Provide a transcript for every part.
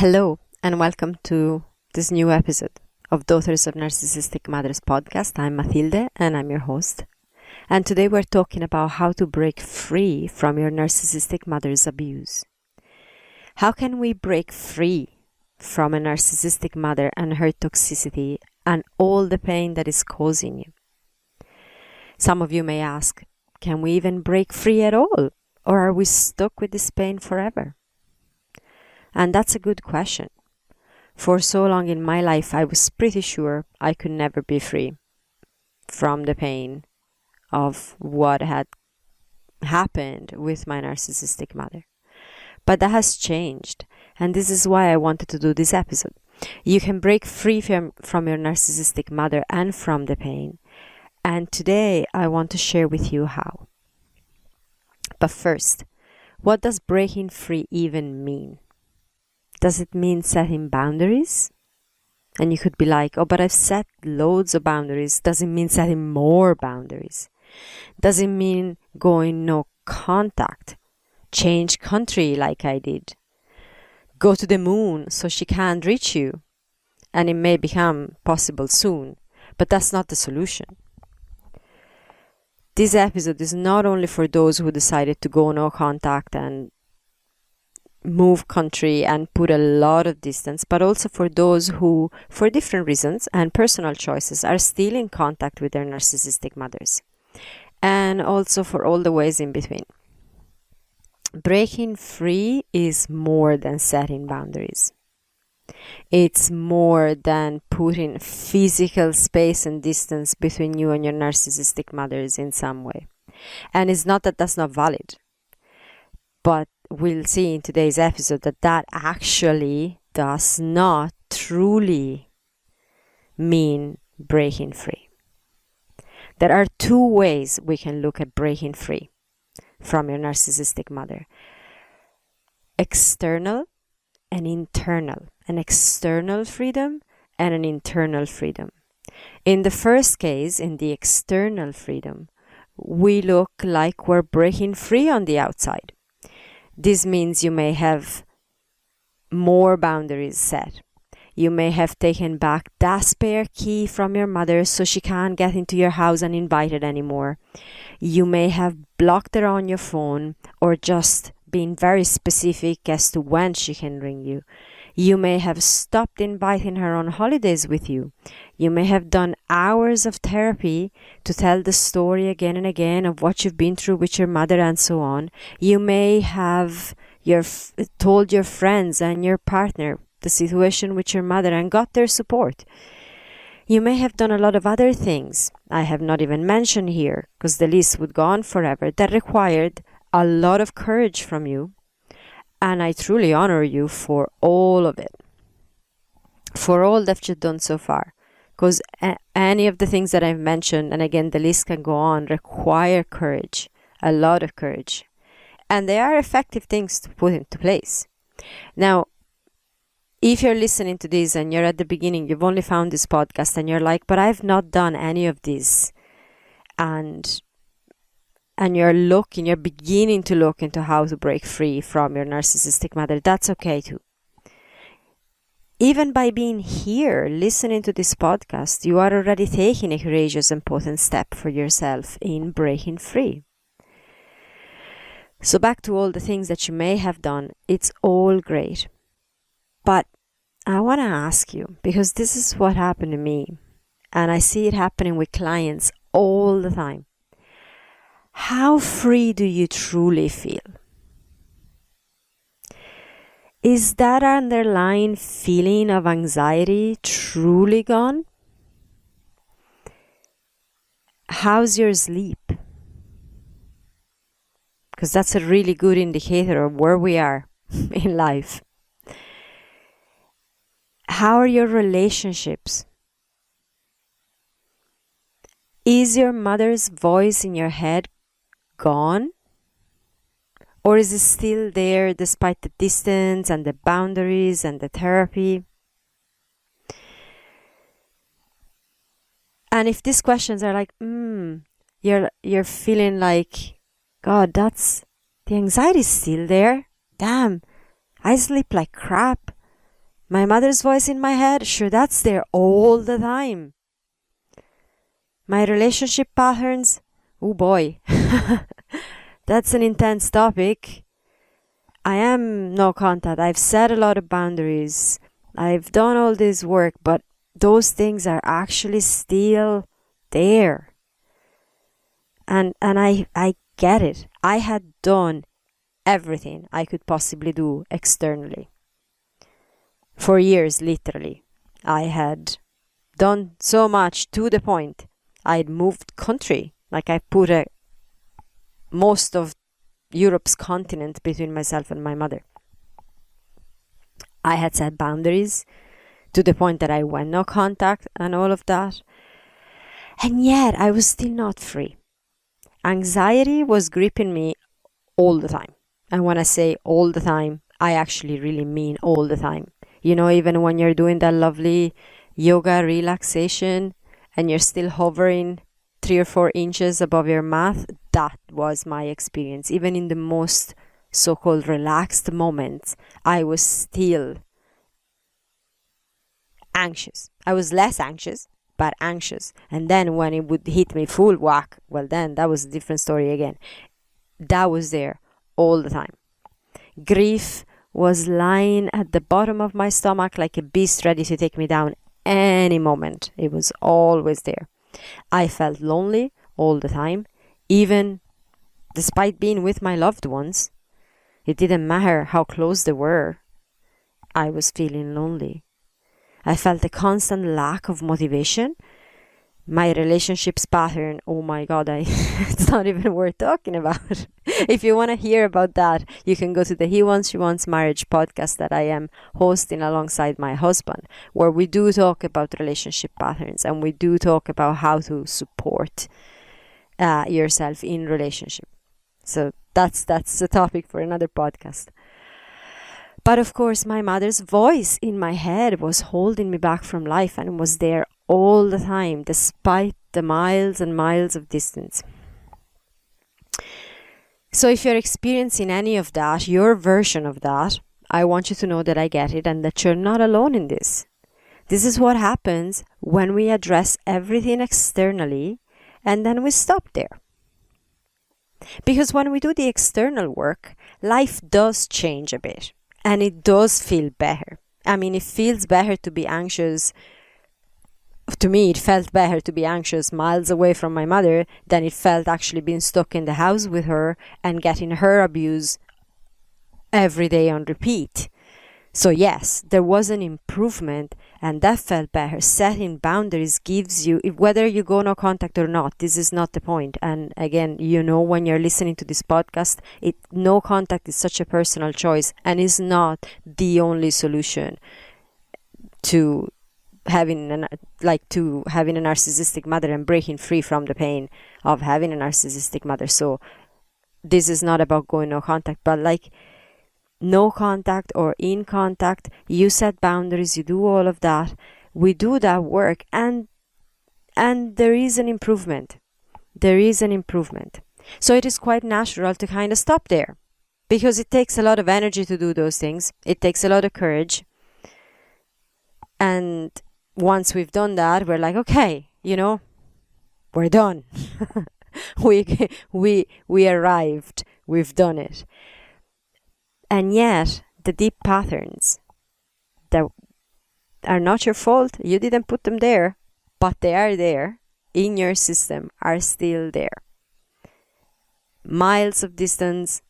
Hello, and welcome to this new episode of Daughters of Narcissistic Mothers podcast. I'm Matilde, and I'm your host. And today we're talking about how to break free from your narcissistic mother's abuse. How can we break free from a narcissistic mother and her toxicity and all the pain that is causing you? Some of you may ask, can we even break free at all? Or are we stuck with this pain forever? And that's a good question. For so long in my life, I was pretty sure I could never be free from the pain of what had happened with my narcissistic mother. But that has changed, and this is why I wanted to do this episode. You can break free from your narcissistic mother and from the pain. And today I want to share with you how. But first, what does breaking free even mean? Does it mean setting boundaries? And you could be like, oh, but I've set loads of boundaries. Does it mean setting more boundaries? Does it mean going no contact? Change country like I did? Go to the moon so she can't reach you? And it may become possible soon, but that's not the solution. This episode is not only for those who decided to go no contact and move country and put a lot of distance, but also for those who, for different reasons and personal choices, are still in contact with their narcissistic mothers, and also for all the ways in between. Breaking free is more than setting boundaries. It's more than putting physical space and distance between you and your narcissistic mothers in some way. And it's not that that's not valid, but we'll see in today's episode that actually does not truly mean breaking free. There are two ways we can look at breaking free from your narcissistic mother. External and internal. An external freedom and an internal freedom. In the first case, in the external freedom, we look like we're breaking free on the outside. This means you may have more boundaries set. You may have taken back that spare key from your mother so she can't get into your house uninvited anymore. You may have blocked her on your phone or just been very specific as to when she can ring you. You may have stopped inviting her on holidays with you. You may have done hours of therapy to tell the story again and again of what you've been through with your mother and so on. You may have told your friends and your partner the situation with your mother and got their support. You may have done a lot of other things I have not even mentioned here, because the list would go on forever, that required a lot of courage from you. And I truly honor you for all of it, for all that you've done so far. Because any of the things that I've mentioned, and again, the list can go on, require courage, a lot of courage. And they are effective things to put into place. Now, if you're listening to this and you're at the beginning, you've only found this podcast and you're like, but I've not done any of this. And you're beginning to look into how to break free from your narcissistic mother, that's okay too. Even by being here, listening to this podcast, you are already taking a courageous and potent step for yourself in breaking free. So back to all the things that you may have done, it's all great. But I want to ask you, because this is what happened to me, and I see it happening with clients all the time. How free do you truly feel? Is that underlying feeling of anxiety truly gone? How's your sleep? Because that's a really good indicator of where we are in life. How are your relationships? Is your mother's voice in your head gone? Or is it still there despite the distance and the boundaries and the therapy? And if these questions are like, you're feeling like, God, the anxiety is still there. Damn, I sleep like crap. My mother's voice in my head, sure, that's there all the time. My relationship patterns, oh boy, that's an intense topic. I am no contact. I've set a lot of boundaries. I've done all this work, but those things are actually still there. And I get it. I had done everything I could possibly do externally. For years, literally. I had done so much to the point I'd moved country. Like I put most of Europe's continent between myself and my mother. I had set boundaries to the point that I went no contact and all of that. And yet I was still not free. Anxiety was gripping me all the time. And when I say all the time, I actually really mean all the time. You know, even when you're doing that lovely yoga relaxation and you're still hovering 3 or 4 inches above your mat, that was my experience. Even in the most so-called relaxed moments, I was still anxious. I was less anxious, but anxious. And then when it would hit me full whack, well then that was a different story again. That was there all the time. Grief was lying at the bottom of my stomach like a beast ready to take me down any moment. It was always there. I felt lonely all the time, even despite being with my loved ones. It didn't matter how close they were. I was feeling lonely. I felt a constant lack of motivation. My relationships pattern, oh my God, it's not even worth talking about. If you want to hear about that, you can go to the He Wants, She Wants Marriage podcast that I am hosting alongside my husband, where we do talk about relationship patterns and we do talk about how to support yourself in relationship. So that's the topic for another podcast. But of course, my mother's voice in my head was holding me back from life and was there all the time, despite the miles and miles of distance. So if you're experiencing any of that, your version of that, I want you to know that I get it and that you're not alone in this. This is what happens when we address everything externally and then we stop there. Because when we do the external work, life does change a bit. And it does feel better. I mean, it feels better to be anxious. To me, it felt better to be anxious miles away from my mother than it felt actually being stuck in the house with her and getting her abuse every day on repeat. So yes, there was an improvement and that felt better. Setting boundaries gives you, whether you go no contact or not, this is not the point. And again, you know, when you're listening to this podcast, no contact is such a personal choice and is not the only solution to having a narcissistic mother and breaking free from the pain of having a narcissistic mother. So this is not about going no contact, but like no contact or in contact, you set boundaries, you do all of that. We do that work and there is an improvement. There is an improvement. So it is quite natural to kind of stop there because it takes a lot of energy to do those things. It takes a lot of courage. And once we've done that, we're like, okay, you know, we're done. we arrived. We've done it. And yet, the deep patterns that are not your fault, you didn't put them there, but they are there in your system, are still there. Miles of distance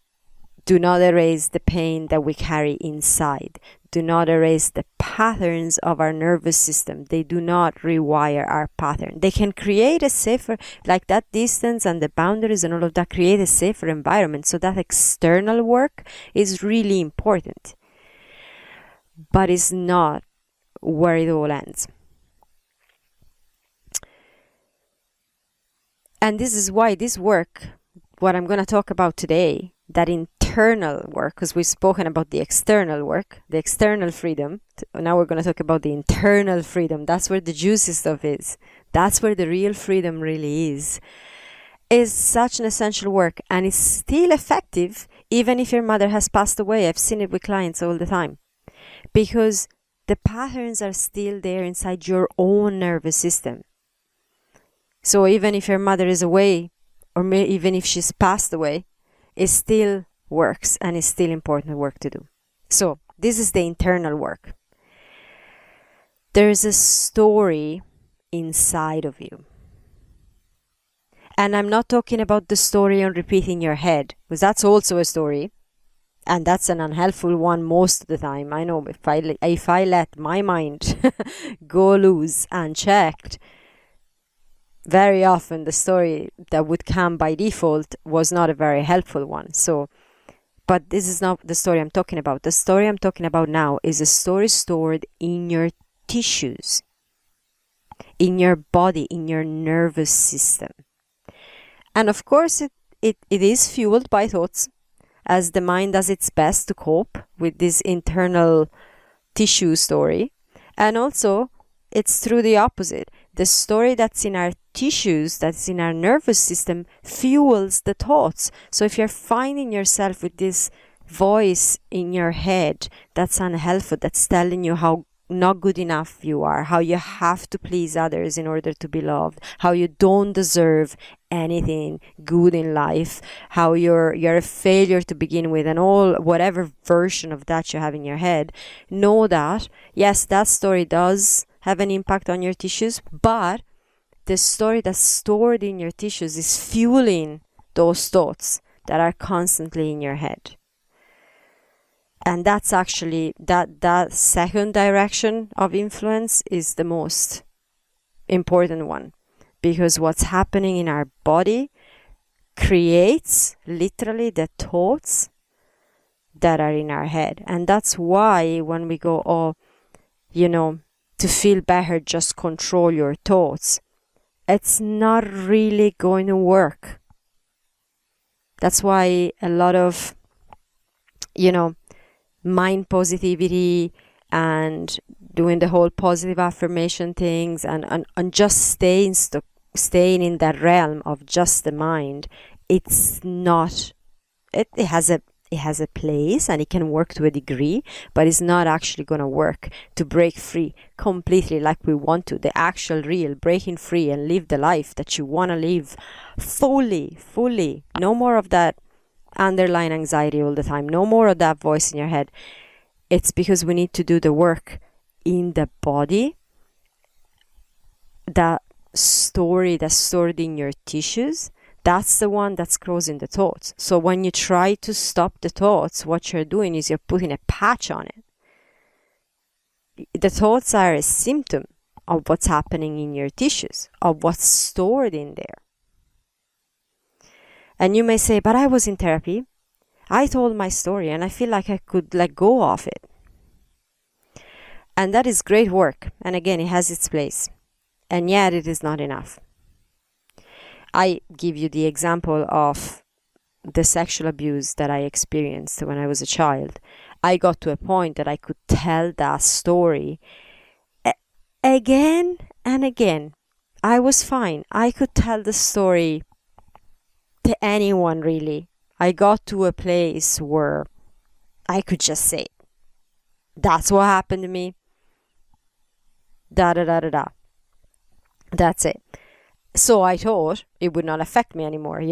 do not erase the pain that we carry inside, do not erase the patterns of our nervous system. They do not rewire our pattern. They can create a safer, like that distance and the boundaries and all of that, create a safer environment. So that external work is really important. But it's not where it all ends. And this is why this work, what I'm going to talk about today, that internal work, because we've spoken about the external work, the external freedom. Now we're going to talk about the internal freedom. That's where the juicy stuff is. That's where the real freedom really is such an essential work, and it's still effective even if your mother has passed away. I've seen it with clients all the time. Because the patterns are still there inside your own nervous system. So even if your mother is away, or even if she's passed away, it still works and it's still important work to do. So this is the internal work. There's a story inside of you. And I'm not talking about the story on repeat in your head, because that's also a story. And that's an unhelpful one most of the time. I know if I let my mind go loose unchecked, very often the story that would come by default was not a very helpful one. So, but this is not the story I'm talking about. The story I'm talking about now is a story stored in your tissues, in your body, in your nervous system. And of course, it is fueled by thoughts, as the mind does its best to cope with this internal tissue story. And also, it's through the opposite. The story that's in our tissues, that's in our nervous system, fuels the thoughts. So if you're finding yourself with this voice in your head that's unhelpful, that's telling you how not good enough you are, how you have to please others in order to be loved, how you don't deserve anything good in life, how you're a failure to begin with, and all whatever version of that you have in your head, know that yes, that story does have an impact on your tissues, but the story that's stored in your tissues is fueling those thoughts that are constantly in your head. And that's actually, that second direction of influence is the most important one. Because what's happening in our body creates literally the thoughts that are in our head. And that's why when we go, to feel better, just control your thoughts, it's not really going to work. That's why a lot of, mind positivity and doing the whole positive affirmation things and just staying in that realm of just the mind, it's not, it has a place and it can work to a degree, but it's not actually going to work to break free completely like we want to. The actual real breaking free and live the life that you want to live fully. No more of that underlying anxiety all the time. No more of that voice in your head. It's because we need to do the work in the body. That story that's stored in your tissues, that's the one that's causing the thoughts. So when you try to stop the thoughts, what you're doing is you're putting a patch on it. The thoughts are a symptom of what's happening in your tissues, of what's stored in there. And you may say, but I was in therapy. I told my story and I feel like I could let go of it. And that is great work. And again, it has its place. And yet it is not enough. I give you the example of the sexual abuse that I experienced when I was a child. I got to a point that I could tell that story again and again. I was fine. I could tell the story to anyone, really. I got to a place where I could just say, that's what happened to me. Da da da da da. That's it. So I thought it would not affect me anymore,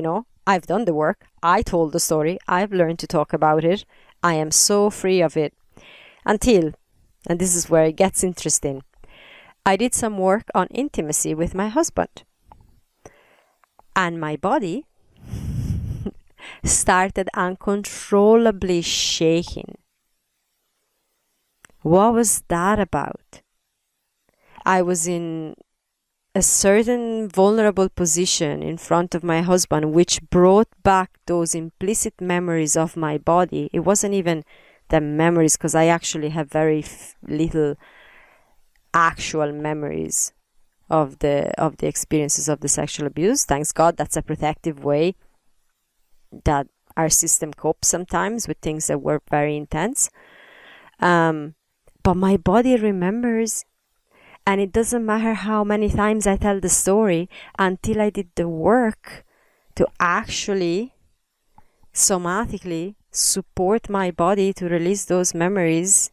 I've done the work. I told the story. I've learned to talk about it. I am so free of it. Until, and this is where it gets interesting, I did some work on intimacy with my husband. And my body started uncontrollably shaking. What was that about? I was in a certain vulnerable position in front of my husband, which brought back those implicit memories of my body. It wasn't even the memories, because I actually have very little actual memories of the experiences of the sexual abuse. Thanks God, that's a protective way that our system copes sometimes with things that were very intense. But my body remembers. And it doesn't matter how many times I tell the story, until I did the work to actually somatically support my body to release those memories,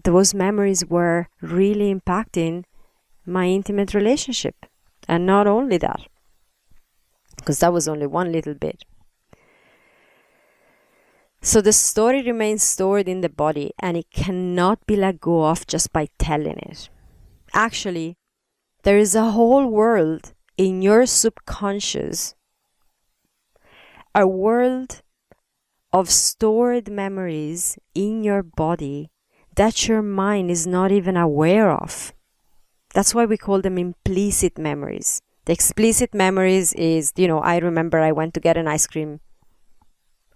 those memories were really impacting my intimate relationship. And not only that, because that was only one little bit. So the story remains stored in the body, and it cannot be let go of just by telling it. Actually, there is a whole world in your subconscious, a world of stored memories in your body that your mind is not even aware of. That's why we call them implicit memories. The explicit memories is, I remember I went to get an ice cream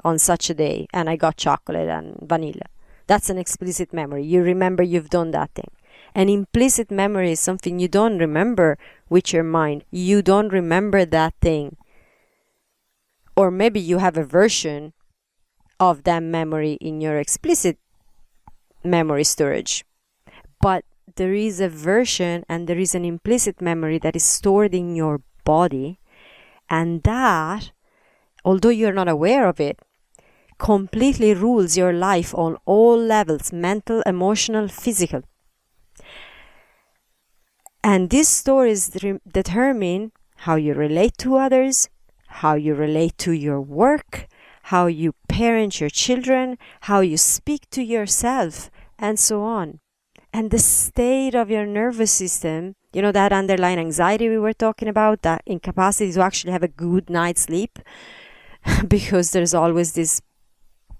on such a day and I got chocolate and vanilla. That's an explicit memory. You remember you've done that thing. An implicit memory is something you don't remember with your mind. You don't remember that thing. Or maybe you have a version of that memory in your explicit memory storage. But there is a version and there is an implicit memory that is stored in your body. And that, although you're not aware of it, completely rules your life on all levels: mental, emotional, physical. And these stories determine how you relate to others, how you relate to your work, how you parent your children, how you speak to yourself, and so on. And the state of your nervous system, that underlying anxiety we were talking about, that incapacity to actually have a good night's sleep, because there's always this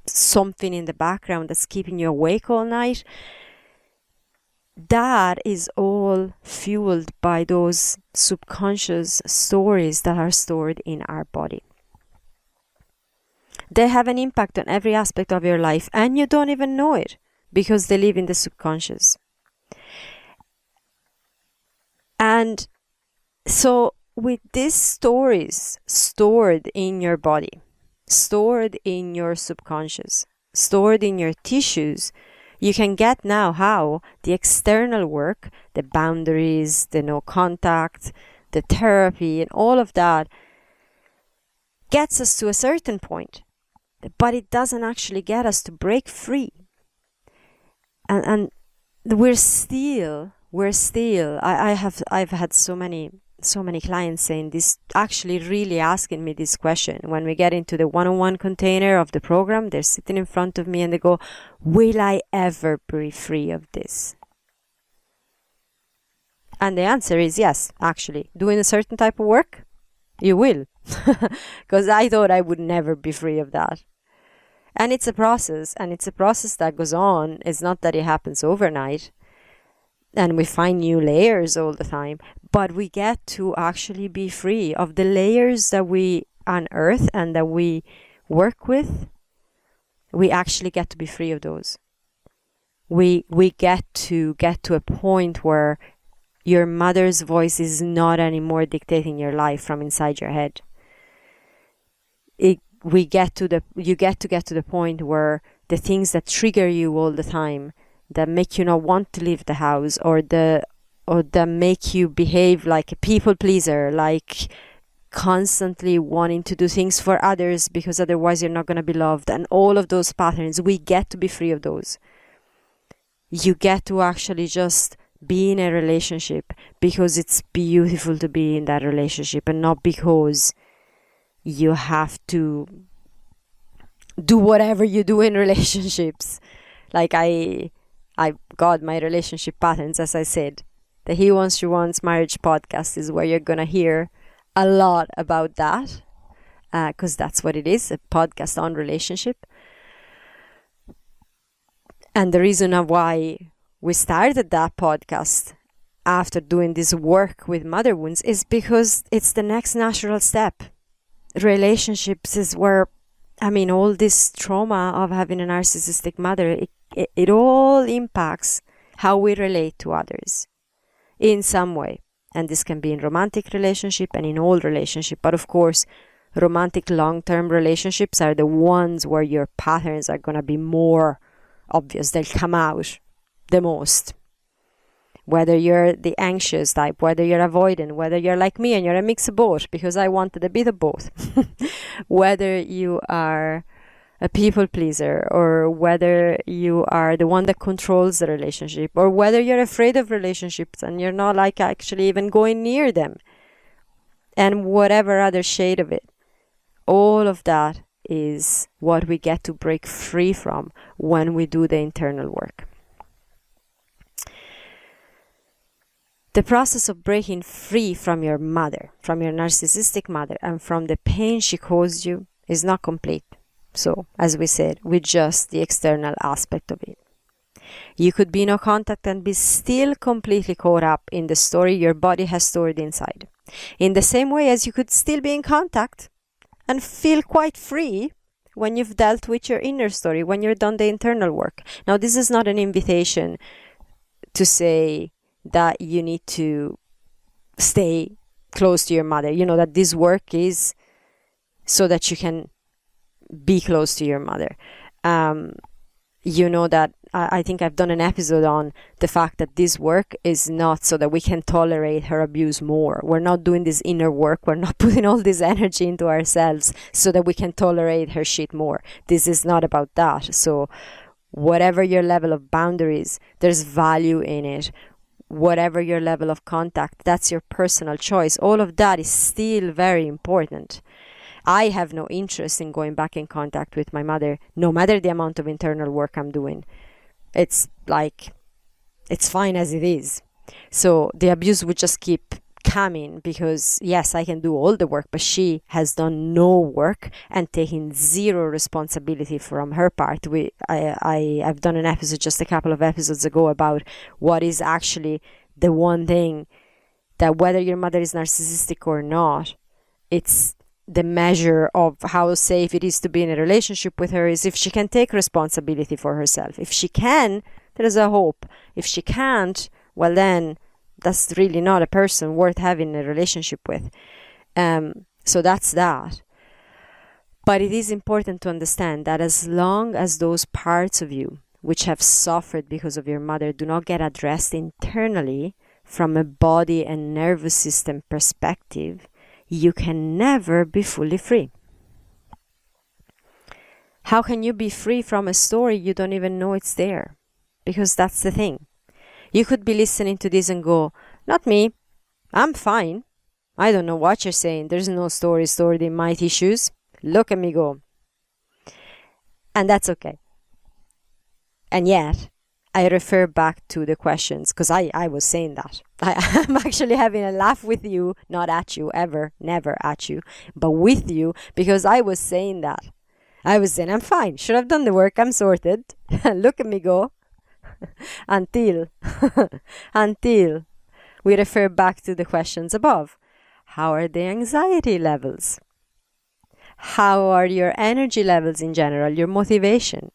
something in the background that's keeping you awake all night. That is all fueled by those subconscious stories that are stored in our body. They have an impact on every aspect of your life, and you don't even know it because they live in the subconscious. And so with these stories stored in your body, stored in your subconscious, stored in your tissues, you can get now how the external work, the boundaries, the no contact, the therapy, and all of that gets us to a certain point, but it doesn't actually get us to break free. And I've had so many clients saying this, actually really asking me this question. When we get into the one-on-one container of the program, they're sitting in front of me and they go, will I ever be free of this? And the answer is yes, actually. Doing a certain type of work, you will. Because I thought I would never be free of that. And it's a process, and it's a process that goes on. It's not that it happens overnight. And we find new layers all the time, but we get to actually be free of the layers that we unearth and that we work with. We actually get to be free of those. We get to a point where your mother's voice is not anymore dictating your life from inside your head. You get to get to the point where the things that trigger you all the time, that make you not want to leave the house, or that make you behave like a people pleaser, like constantly wanting to do things for others because otherwise you're not going to be loved, and all of those patterns, we get to be free of those. You get to actually just be in a relationship because it's beautiful to be in that relationship, and not because you have to do whatever you do in relationships. Like I got my relationship patterns, as I said. The He Wants, She Wants Marriage podcast is where you're going to hear a lot about that, because that's what it is, a podcast on relationship. And the reason of why we started that podcast after doing this work with mother wounds is because it's the next natural step. Relationships is where, all this trauma of having a narcissistic mother, it all impacts how we relate to others in some way. And this can be in romantic relationship and in all relationship. But of course, romantic long-term relationships are the ones where your patterns are going to be more obvious. They'll come out the most. Whether you're the anxious type, whether you're avoidant, whether you're like me and you're a mix of both, because I wanted a bit of both. Whether you are a people pleaser, or whether you are the one that controls the relationship, or whether you're afraid of relationships and you're not like actually even going near them, and whatever other shade of it, all of that is what we get to break free from when we do the internal work. The process of breaking free from your mother, from your narcissistic mother, and from the pain she caused you is not complete. So, as we said, with just the external aspect of it. You could be in no contact and be still completely caught up in the story your body has stored inside. In the same way as you could still be in contact and feel quite free when you've dealt with your inner story, when you're done the internal work. Now, this is not an invitation to say that you need to stay close to your mother. You know, that this work is so that you can be close to your mother. You know that I think I've done an episode on the fact that this work is not so that we can tolerate her abuse more. We're not doing this inner work. We're not putting all this energy into ourselves so that we can tolerate her shit more. This is not about that. So whatever your level of boundaries, there's value in it. Whatever your level of contact, that's your personal choice. All of that is still very important. I have no interest in going back in contact with my mother, no matter the amount of internal work I'm doing. It's like, it's fine as it is. So the abuse would just keep coming because, yes, I can do all the work, but she has done no work and taken zero responsibility from her part. I've done an episode just a couple of episodes ago about what is actually the one thing that, whether your mother is narcissistic or not, it's the measure of how safe it is to be in a relationship with her is if she can take responsibility for herself. If she can, there's a hope. If she can't, well then that's really not a person worth having a relationship with. So that's that. But it is important to understand that as long as those parts of you which have suffered because of your mother do not get addressed internally from a body and nervous system perspective, you can never be fully free. How can you be free from a story you don't even know it's there? Because that's the thing. You could be listening to this and go, not me, I'm fine. I don't know what you're saying. There's no story stored in my tissues. Look at me go. And that's okay. And yet, I refer back to the questions because I was saying that. I'm actually having a laugh with you, not at you, ever, never at you, but with you, because I was saying that. I was saying, I'm fine. Should have done the work. I'm sorted. Look at me go. until we refer back to the questions above. How are the anxiety levels? How are your energy levels in general, your motivation?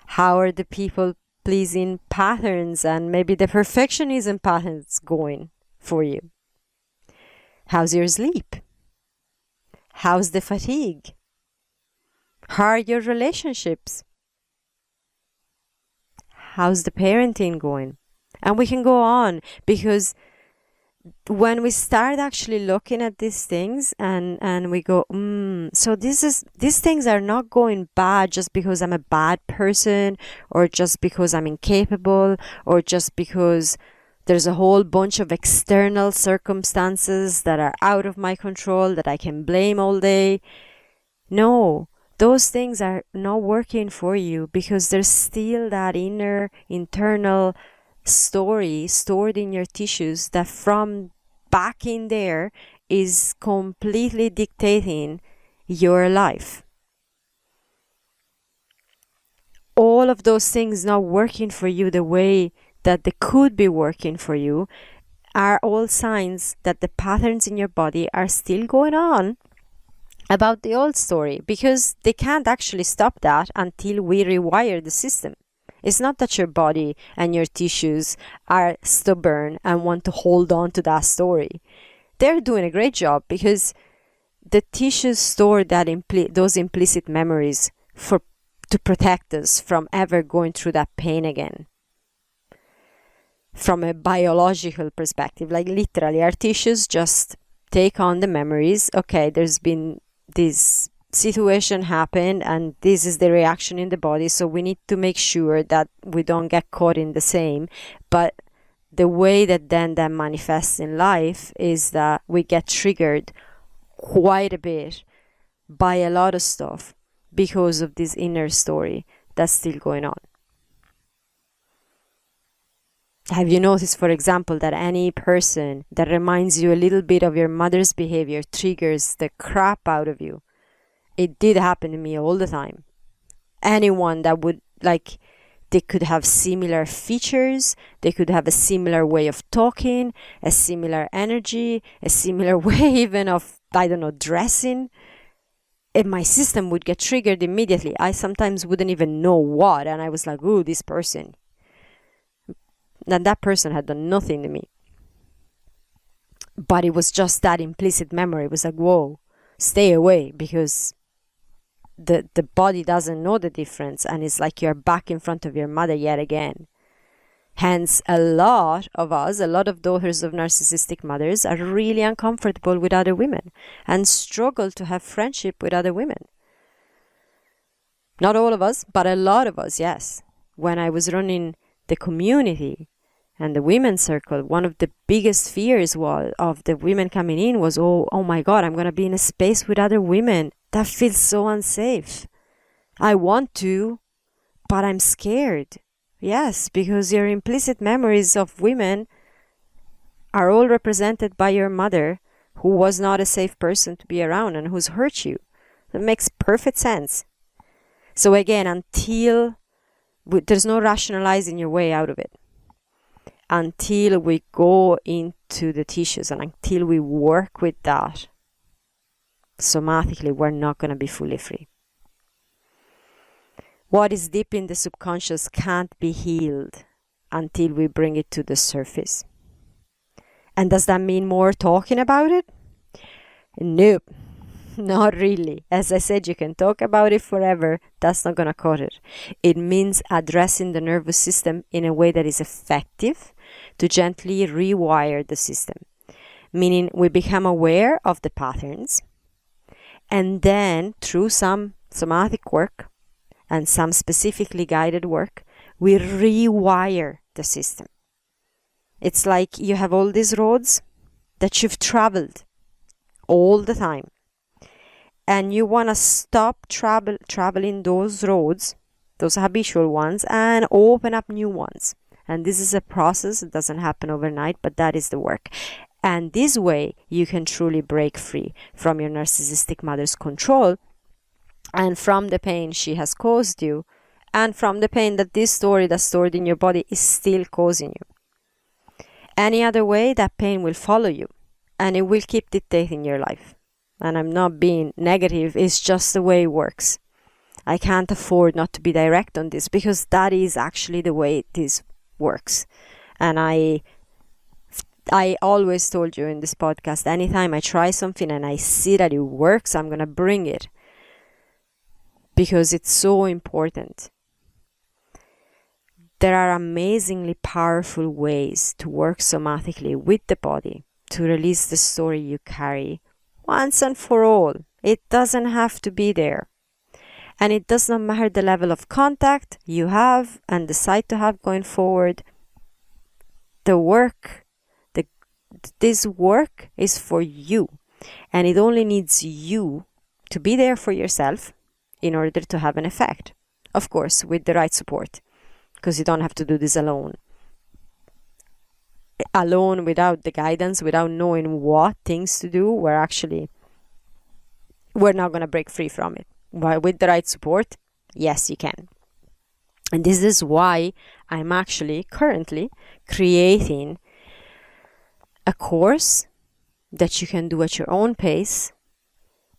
How are the people pleasing patterns and maybe the perfectionism patterns going for you? How's your sleep? How's the fatigue? How are your relationships? How's the parenting going? And we can go on, because when we start actually looking at these things and we go, so these things are not going bad just because I'm a bad person, or just because I'm incapable, or just because there's a whole bunch of external circumstances that are out of my control that I can blame all day. No, those things are not working for you because there's still that inner, internal story stored in your tissues that from back in there is completely dictating your life. All of those things not working for you the way that they could be working for you are all signs that the patterns in your body are still going on about the old story, because they can't actually stop that until we rewire the system. It's not that your body and your tissues are stubborn and want to hold on to that story. They're doing a great job because the tissues store that those implicit memories to protect us from ever going through that pain again. From a biological perspective, like literally our tissues just take on the memories. Okay, there's been this situation happened and this is the reaction in the body, so we need to make sure that we don't get caught in the same. But the way that then that manifests in life is that we get triggered quite a bit by a lot of stuff because of this inner story that's still going on. Have you noticed, for example, that any person that reminds you a little bit of your mother's behavior triggers the crap out of you? It did happen to me all the time. Anyone that would, like, they could have similar features, they could have a similar way of talking, a similar energy, a similar way even of, I don't know, dressing. And my system would get triggered immediately. I sometimes wouldn't even know what, and I was like, ooh, this person. And that person had done nothing to me. But it was just that implicit memory. It was like, whoa, stay away, because the body doesn't know the difference, and it's like you're back in front of your mother yet again. Hence, a lot of us, a lot of daughters of narcissistic mothers are really uncomfortable with other women and struggle to have friendship with other women. Not all of us, but a lot of us, yes. When I was running the community and the women's circle, one of the biggest fears of the women coming in was, oh my God, I'm going to be in a space with other women. That feels so unsafe. I want to, but I'm scared. Yes, because your implicit memories of women are all represented by your mother, who was not a safe person to be around and who's hurt you. That makes perfect sense. So again, until there's no rationalizing your way out of it. Until we go into the tissues and until we work with that, somatically, we're not going to be fully free. What is deep in the subconscious can't be healed until we bring it to the surface. And does that mean more talking about it? Nope, not really. As I said, you can talk about it forever. That's not going to cut it. It means addressing the nervous system in a way that is effective to gently rewire the system. Meaning we become aware of the patterns, and then through some somatic work and some specifically guided work, we rewire the system. It's like you have all these roads that you've traveled all the time, and you want to stop traveling those roads, those habitual ones, and open up new ones. And this is a process. It doesn't happen overnight, but that is the work. And this way, you can truly break free from your narcissistic mother's control and from the pain she has caused you, and from the pain that this story that's stored in your body is still causing you. Any other way, that pain will follow you, and it will keep dictating your life. And I'm not being negative, it's just the way it works. I can't afford not to be direct on this, because that is actually the way this works. And I always told you in this podcast, anytime I try something and I see that it works, I'm going to bring it, because it's so important. There are amazingly powerful ways to work somatically with the body to release the story you carry once and for all. It doesn't have to be there. And it does not matter the level of contact you have and decide to have going forward. This work is for you. And it only needs you to be there for yourself in order to have an effect. Of course, with the right support. Because you don't have to do this alone. Alone, without the guidance, without knowing what things to do, we're not going to break free from it. But with the right support, yes, you can. And this is why I'm actually currently creating a course that you can do at your own pace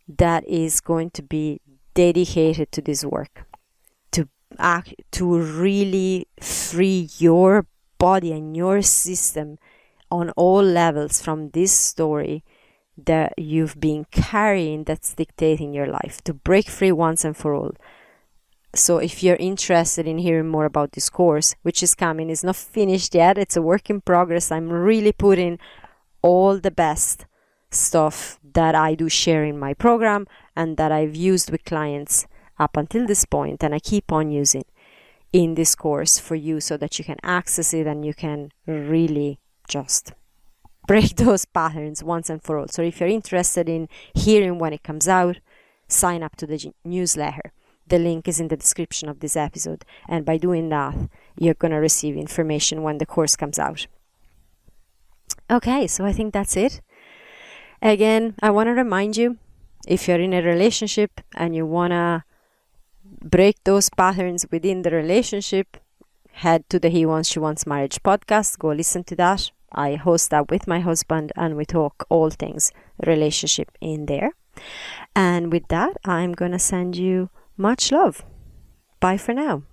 that is going to be dedicated to this work. To really free your body and your system on all levels from this story that you've been carrying that's dictating your life, to break free once and for all. So if you're interested in hearing more about this course, which is coming, it's not finished yet, it's a work in progress. I'm really putting all the best stuff that I do share in my program and that I've used with clients up until this point, and I keep on using in this course for you so that you can access it and you can really just break those patterns once and for all. So if you're interested in hearing when it comes out, sign up to the newsletter. The link is in the description of this episode, and by doing that, you're going to receive information when the course comes out. Okay, so I think that's it. Again, I want to remind you, if you're in a relationship and you want to break those patterns within the relationship, head to the He Wants, She Wants Marriage podcast. Go listen to that. I host that with my husband and we talk all things relationship in there. And with that, I'm going to send you much love. Bye for now.